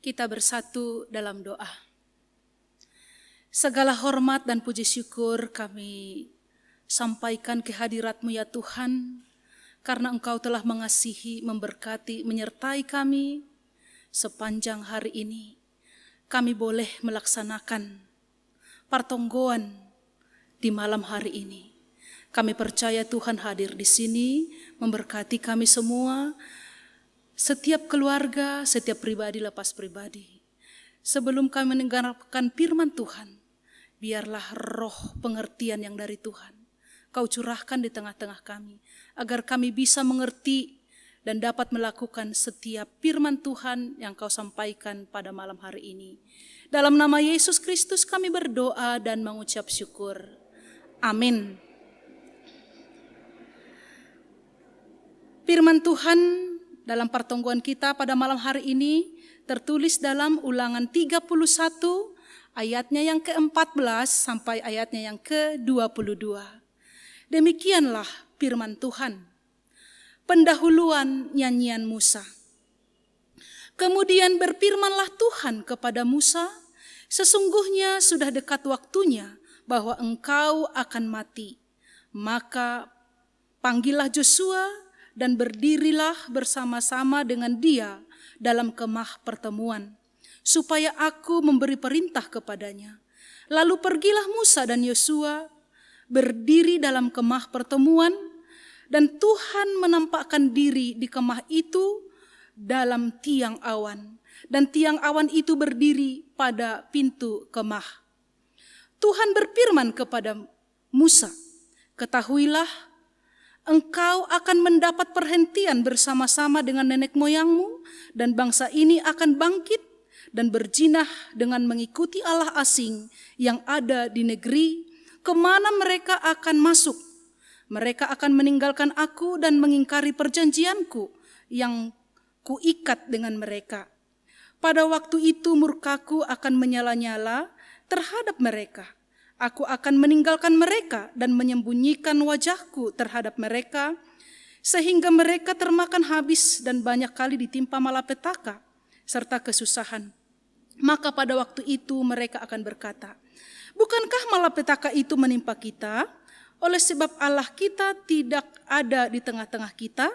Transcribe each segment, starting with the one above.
Kita bersatu dalam doa. Segala hormat dan puji syukur kami sampaikan ke hadirat-Mu ya Tuhan, karena Engkau telah mengasihi, memberkati, menyertai kami sepanjang hari ini. Kami boleh melaksanakan pertonggoan di malam hari ini. Kami percaya Tuhan hadir di sini, memberkati kami semua, setiap keluarga, setiap pribadi lepas pribadi. Sebelum kami mendengarkan firman Tuhan, biarlah roh pengertian yang dari Tuhan Kau curahkan di tengah-tengah kami, agar kami bisa mengerti dan dapat melakukan setiap firman Tuhan yang Kau sampaikan pada malam hari ini. Dalam nama Yesus Kristus kami berdoa dan mengucap syukur. Amin. Firman Tuhan dalam pertemuan kita pada malam hari ini tertulis dalam Ulangan 31 ayatnya yang ke-14 sampai ayatnya yang ke-22. Demikianlah firman Tuhan. Pendahuluan nyanyian Musa. Kemudian berfirmanlah Tuhan kepada Musa, sesungguhnya sudah dekat waktunya bahwa engkau akan mati. Maka panggillah Yosua dan berdirilah bersama-sama dengan dia dalam kemah pertemuan, supaya aku memberi perintah kepadanya. Lalu pergilah Musa dan Yosua berdiri dalam kemah pertemuan, dan Tuhan menampakkan diri di kemah itu dalam tiang awan, dan tiang awan itu berdiri pada pintu kemah. Tuhan berfirman kepada Musa, ketahuilah, engkau akan mendapat perhentian bersama-sama dengan nenek moyangmu, dan bangsa ini akan bangkit dan berjinah dengan mengikuti Allah asing yang ada di negeri kemana mereka akan masuk. Mereka akan meninggalkan aku dan mengingkari perjanjianku yang kuikat dengan mereka. Pada waktu itu murkaku akan menyala-nyala terhadap mereka. Aku akan meninggalkan mereka dan menyembunyikan wajahku terhadap mereka, sehingga mereka termakan habis dan banyak kali ditimpa malapetaka serta kesusahan. Maka pada waktu itu mereka akan berkata, bukankah malapetaka itu menimpa kita? Oleh sebab Allah kita tidak ada di tengah-tengah kita,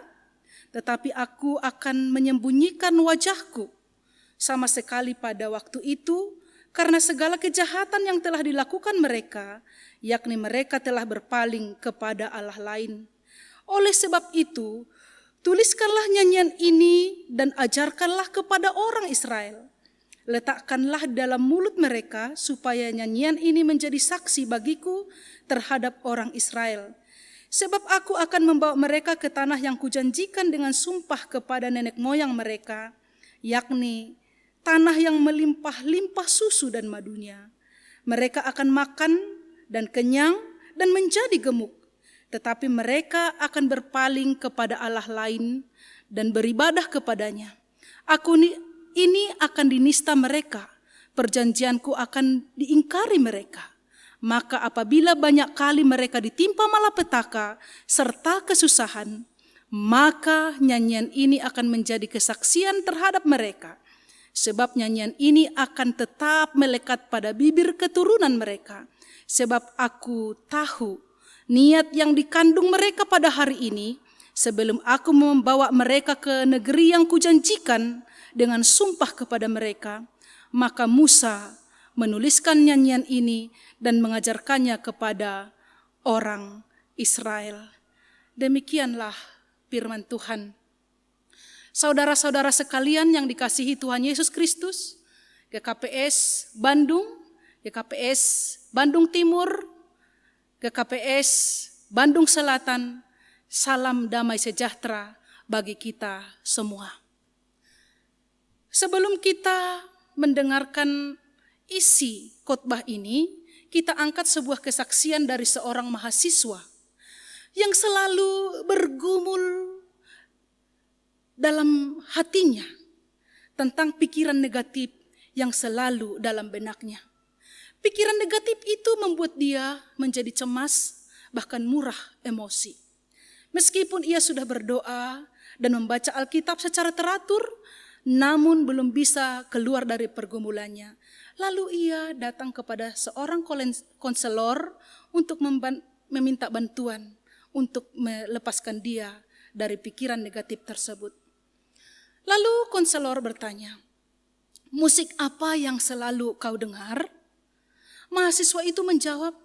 tetapi aku akan menyembunyikan wajahku sama sekali pada waktu itu, karena segala kejahatan yang telah dilakukan mereka, yakni mereka telah berpaling kepada Allah lain. Oleh sebab itu, tuliskanlah nyanyian ini dan ajarkanlah kepada orang Israel. Letakkanlah dalam mulut mereka supaya nyanyian ini menjadi saksi bagiku terhadap orang Israel. Sebab aku akan membawa mereka ke tanah yang kujanjikan dengan sumpah kepada nenek moyang mereka, yakni tanah yang melimpah-limpah susu dan madunya. Mereka akan makan dan kenyang dan menjadi gemuk. Tetapi mereka akan berpaling kepada Allah lain dan beribadah kepadanya. Ini akan dinista mereka, perjanjianku akan diingkari mereka. Maka apabila banyak kali mereka ditimpa malapetaka serta kesusahan, maka nyanyian ini akan menjadi kesaksian terhadap mereka. Sebab nyanyian ini akan tetap melekat pada bibir keturunan mereka. Sebab aku tahu niat yang dikandung mereka pada hari ini, sebelum aku membawa mereka ke negeri yang kujanjikan dengan sumpah kepada mereka. Maka Musa menuliskan nyanyian ini dan mengajarkannya kepada orang Israel. Demikianlah firman Tuhan. Saudara-saudara sekalian yang dikasihi Tuhan Yesus Kristus, GKPS Bandung, GKPS Bandung Timur, GKPS Bandung Selatan, salam damai sejahtera bagi kita semua. Sebelum kita mendengarkan isi khotbah ini, kita angkat sebuah kesaksian dari seorang mahasiswa yang selalu bergumul dalam hatinya tentang pikiran negatif yang selalu dalam benaknya. Pikiran negatif itu membuat dia menjadi cemas, bahkan murah emosi. Meskipun ia sudah berdoa dan membaca Alkitab secara teratur, namun belum bisa keluar dari pergumulannya. Lalu ia datang kepada seorang konselor untuk meminta bantuan untuk melepaskan dia dari pikiran negatif tersebut. Lalu konselor bertanya, musik apa yang selalu kau dengar? Mahasiswa itu menjawab,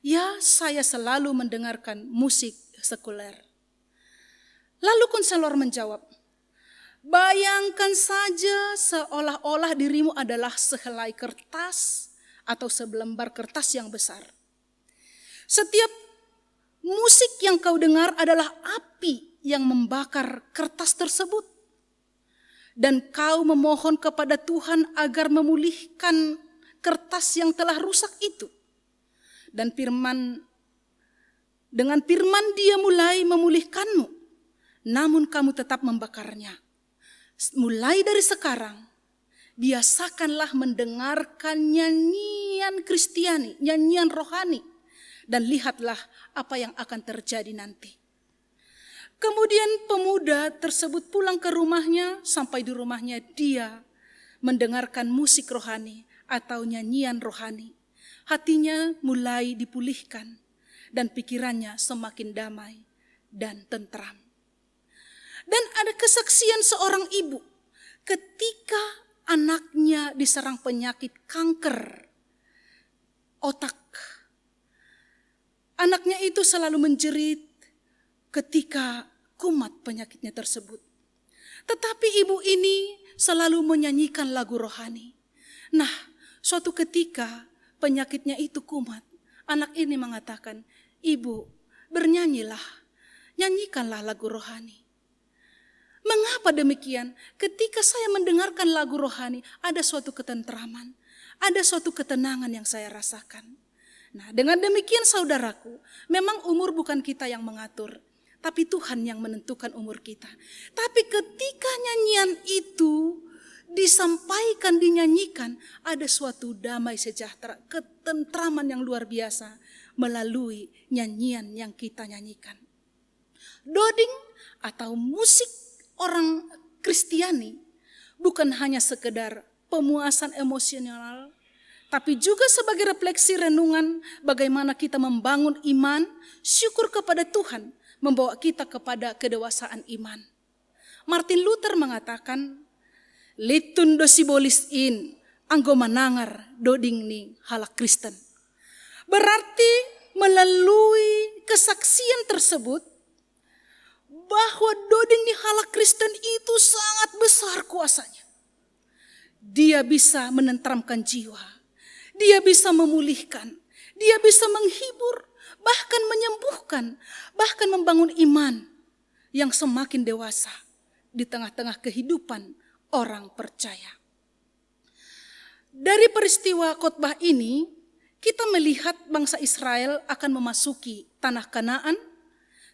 ya saya selalu mendengarkan musik sekuler. Lalu konselor menjawab, bayangkan saja seolah-olah dirimu adalah sehelai kertas atau selembar kertas yang besar. Setiap musik yang kau dengar adalah api yang membakar kertas tersebut. Dan kau memohon kepada Tuhan agar memulihkan kertas yang telah rusak itu. Dan dengan firman dia mulai memulihkanmu, namun kamu tetap membakarnya. Mulai dari sekarang, biasakanlah mendengarkan nyanyian Kristiani, nyanyian rohani, dan lihatlah apa yang akan terjadi nanti. Kemudian pemuda tersebut pulang ke rumahnya, sampai di rumahnya dia mendengarkan musik rohani atau nyanyian rohani. Hatinya mulai dipulihkan dan pikirannya semakin damai dan tentram. Dan ada kesaksian seorang ibu ketika anaknya diserang penyakit kanker otak. Anaknya itu selalu menjerit ketika kumat penyakitnya tersebut. Tetapi ibu ini selalu menyanyikan lagu rohani. Nah, suatu ketika penyakitnya itu kumat, anak ini mengatakan, ibu bernyanyilah, nyanyikanlah lagu rohani. Mengapa demikian? Ketika saya mendengarkan lagu rohani, ada suatu ketentraman, ada suatu ketenangan yang saya rasakan. Nah, dengan demikian saudaraku, memang umur bukan kita yang mengatur, tapi Tuhan yang menentukan umur kita. Tapi ketika nyanyian itu disampaikan, dinyanyikan, ada suatu damai sejahtera, ketentraman yang luar biasa melalui nyanyian yang kita nyanyikan. Doding atau musik orang Kristiani bukan hanya sekedar pemuasan emosional, tapi juga sebagai refleksi renungan bagaimana kita membangun iman, syukur kepada Tuhan, membawa kita kepada kedewasaan iman. Martin Luther mengatakan, litun dosibolis in, anggo manangar doding ni halak Kristen. Berarti melalui kesaksian tersebut, bahwa doding ni halak Kristen itu sangat besar kuasanya. Dia bisa menenteramkan jiwa, dia bisa memulihkan, dia bisa menghibur, bahkan menyembuhkan, bahkan membangun iman yang semakin dewasa di tengah-tengah kehidupan orang percaya. Dari peristiwa khotbah ini, kita melihat bangsa Israel akan memasuki tanah Kanaan,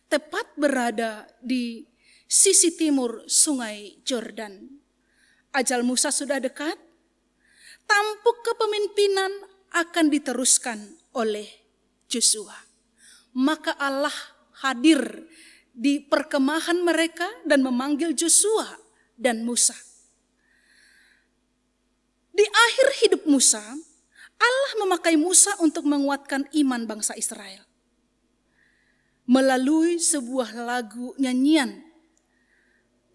tepat berada di sisi timur sungai Yordan. Ajal Musa sudah dekat, tampuk kepemimpinan akan diteruskan oleh Yosua. Maka Allah hadir di perkemahan mereka dan memanggil Yosua dan Musa. Di akhir hidup Musa, Allah memakai Musa untuk menguatkan iman bangsa Israel. Melalui sebuah lagu nyanyian,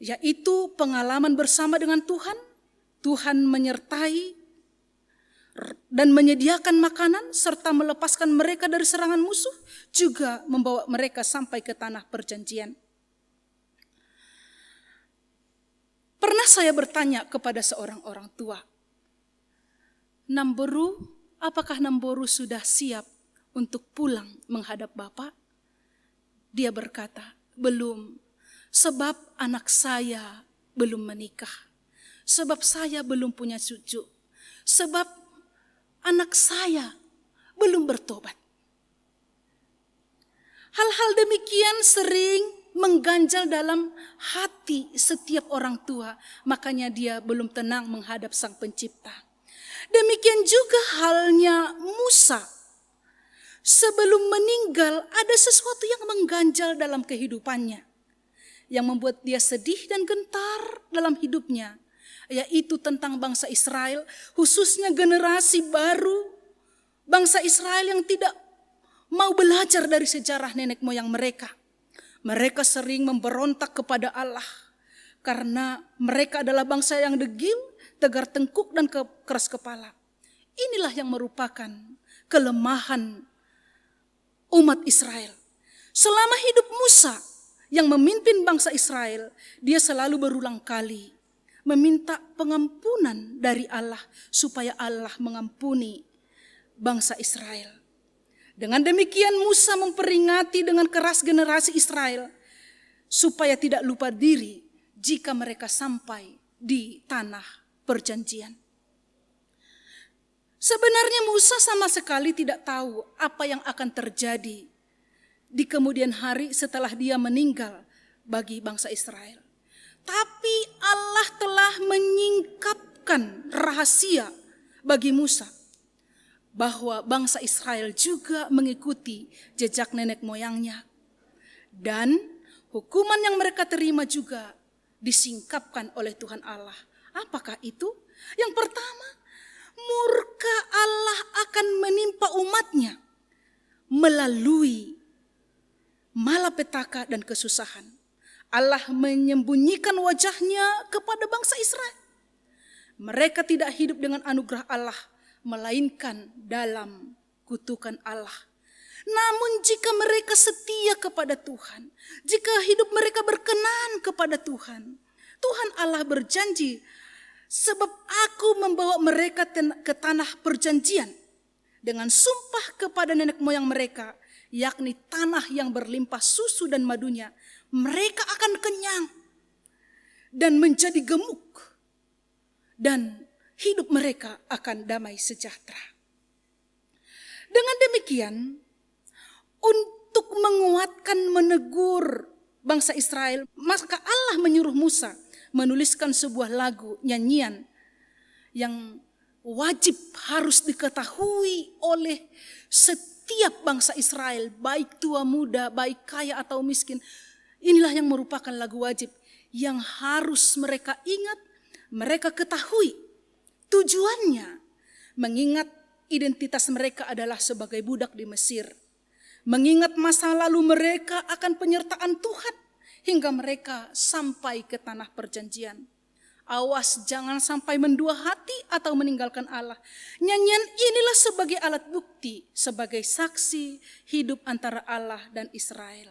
yaitu pengalaman bersama dengan Tuhan. Tuhan menyertai dan menyediakan makanan serta melepaskan mereka dari serangan musuh, juga membawa mereka sampai ke tanah perjanjian. Pernah saya bertanya kepada seorang orang tua, Namboru, apakah Namboru sudah siap untuk pulang menghadap Bapak? Dia berkata, belum, sebab anak saya belum menikah, sebab saya belum punya cucu, sebab anak saya belum bertobat. Hal-hal demikian sering mengganjal dalam hati setiap orang tua, makanya dia belum tenang menghadap Sang Pencipta. Demikian juga halnya Musa. Sebelum meninggal ada sesuatu yang mengganjal dalam kehidupannya, yang membuat dia sedih dan gentar dalam hidupnya. yaitu tentang bangsa Israel, khususnya generasi baru bangsa Israel yang tidak mau belajar dari sejarah nenek moyang mereka. Mereka sering memberontak kepada Allah karena mereka adalah bangsa yang degil, tegar tengkuk, dan keras kepala. Inilah yang merupakan kelemahan umat Israel. Selama hidup Musa yang memimpin bangsa Israel, dia selalu berulang kali meminta pengampunan dari Allah supaya Allah mengampuni bangsa Israel. Dengan demikian Musa memperingati dengan keras generasi Israel supaya tidak lupa diri jika mereka sampai di tanah perjanjian. Sebenarnya Musa sama sekali tidak tahu apa yang akan terjadi di kemudian hari setelah dia meninggal bagi bangsa Israel. Tapi Allah telah menyingkapkan rahasia bagi Musa bahwa bangsa Israel juga mengikuti jejak nenek moyangnya. Dan hukuman yang mereka terima juga disingkapkan oleh Tuhan Allah. Apakah itu? Yang pertama, murka Allah akan menimpa umatnya melalui malapetaka dan kesusahan. Allah menyembunyikan wajahnya kepada bangsa Israel. Mereka tidak hidup dengan anugerah Allah, melainkan dalam kutukan Allah. Namun jika mereka setia kepada Tuhan, jika hidup mereka berkenan kepada Tuhan, Tuhan Allah berjanji, sebab aku membawa mereka ke tanah perjanjian dengan sumpah kepada nenek moyang mereka, yakni tanah yang berlimpah susu dan madunya. Mereka akan kenyang dan menjadi gemuk, dan hidup mereka akan damai sejahtera. Dengan demikian, untuk menguatkan, menegur bangsa Israel, maka Allah menyuruh Musa menuliskan sebuah lagu, nyanyian yang wajib harus diketahui oleh setiap bangsa Israel, baik tua muda, baik kaya atau miskin. Inilah yang merupakan lagu wajib yang harus mereka ingat, mereka ketahui. Tujuannya mengingat identitas mereka adalah sebagai budak di Mesir. Mengingat masa lalu mereka akan penyertaan Tuhan hingga mereka sampai ke tanah perjanjian. Awas jangan sampai mendua hati atau meninggalkan Allah. Nyanyian inilah sebagai alat bukti, sebagai saksi hidup antara Allah dan Israel.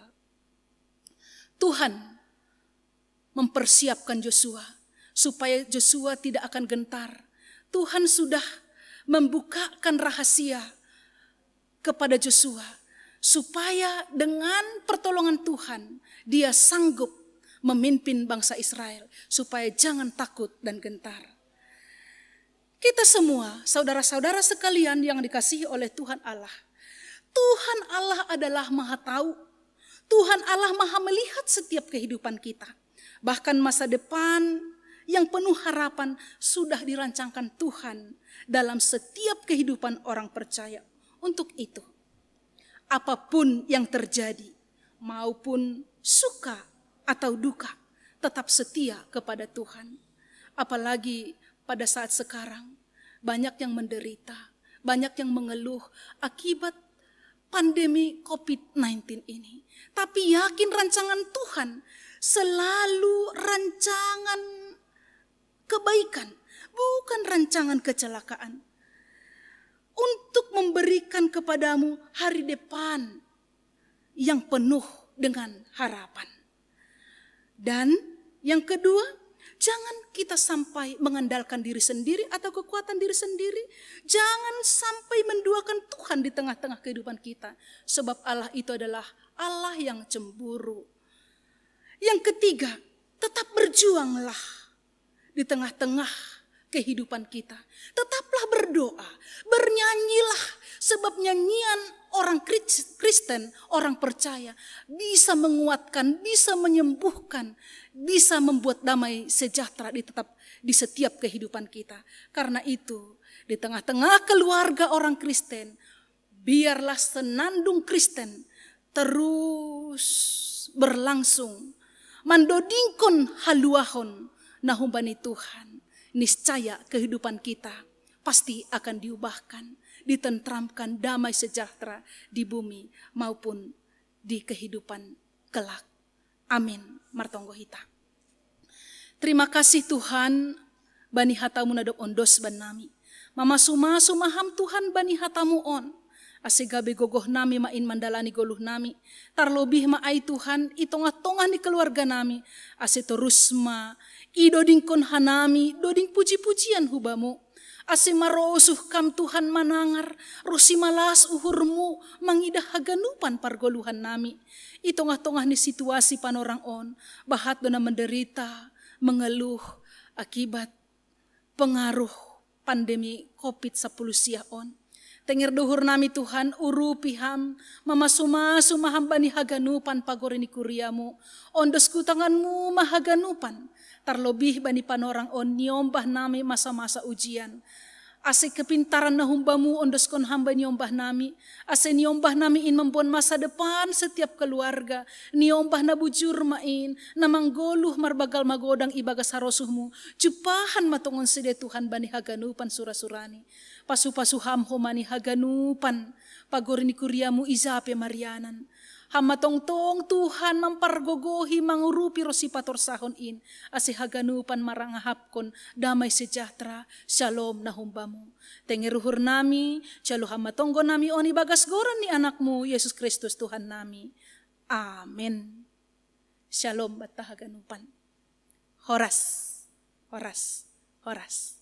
Tuhan mempersiapkan Yosua supaya Yosua tidak akan gentar. Tuhan sudah membukakan rahasia kepada Yosua supaya dengan pertolongan Tuhan dia sanggup memimpin bangsa Israel supaya jangan takut dan gentar. Kita semua, saudara-saudara sekalian yang dikasihi oleh Tuhan Allah. Tuhan Allah adalah Maha Tahu. Tuhan Allah Maha melihat setiap kehidupan kita. Bahkan masa depan yang penuh harapan sudah dirancangkan Tuhan dalam setiap kehidupan orang percaya. Untuk itu, apapun yang terjadi, maupun suka atau duka, tetap setia kepada Tuhan. Apalagi pada saat sekarang, banyak yang menderita, banyak yang mengeluh akibat pandemi COVID-19 ini. Tapi yakin rancangan Tuhan selalu rancangan kebaikan, bukan rancangan kecelakaan. Untuk memberikan kepadamu hari depan yang penuh dengan harapan. Dan yang kedua, jangan kita sampai mengandalkan diri sendiri atau kekuatan diri sendiri. Jangan sampai menduakan Tuhan di tengah-tengah kehidupan kita. Sebab Allah itu adalah Allah yang cemburu. Yang ketiga, tetap berjuanglah di tengah-tengah kehidupan kita. Tetaplah berdoa, bernyanyilah, sebab nyanyian orang Kristen, orang percaya bisa menguatkan, bisa menyembuhkan, bisa membuat damai sejahtera di setiap kehidupan kita. Karena itu, di tengah-tengah keluarga orang Kristen, biarlah senandung Kristen terus berlangsung. Mandodingkon haluahon nahumbani Tuhan. niscaya kehidupan kita pasti akan diubahkan, ditentramkan, damai sejahtera di bumi maupun di kehidupan kelak. Amin. Martonggo hita. Terima kasih Tuhan, bani hatamu nadok ondos banami. Mama suma sumaham Tuhan bani hatamu on. Asegabe gogoh nami main mandalani goluh nami. Tarlobih maai Tuhan itongah-tongah ni keluarga nami. Ase terus ma idoding kon hanami, doding puji-pujian hubamu. Ase marosuh kam Tuhan manangar, rosi malas uhurmu, mangidah haganupan pargoluhan nami. Itongah-tongah ni situasi panorang on, bahat dona menderita, mengeluh akibat pengaruh pandemi COVID-10 sia on. Tengir duhur nami Tuhan, urupiham, mamasuma sumaham bani haganupan pagorini kuriamu, ondosku tanganmu mahaganupan. Tarlobih bani panorang on niombah nami masa-masa ujian. Ase kepintaran na humbamu ondoskon hamba niombah nami. Ase niombah nami in membuat masa depan setiap keluarga. Niombah na bujur main, na manggoluh marbagal magodang ibagas harosuhmu. Jupahan matongon sede Tuhan bani haganupan sura-surani. Pasu-pasu ham homani haganupan, pagorini kuriamu izape marianan. Hama tong-tong Tuhan mempargogohi mangurupi rosipator sahon in. Ase haganupan marangahapkon damai sejahtera shalom na humbamu. Tengeruhur nami, jalo hama tonggo nami oni bagas goran ni anakmu Yesus Kristus Tuhan nami. Amin. Shalom bata haganupan. Horas, horas, horas.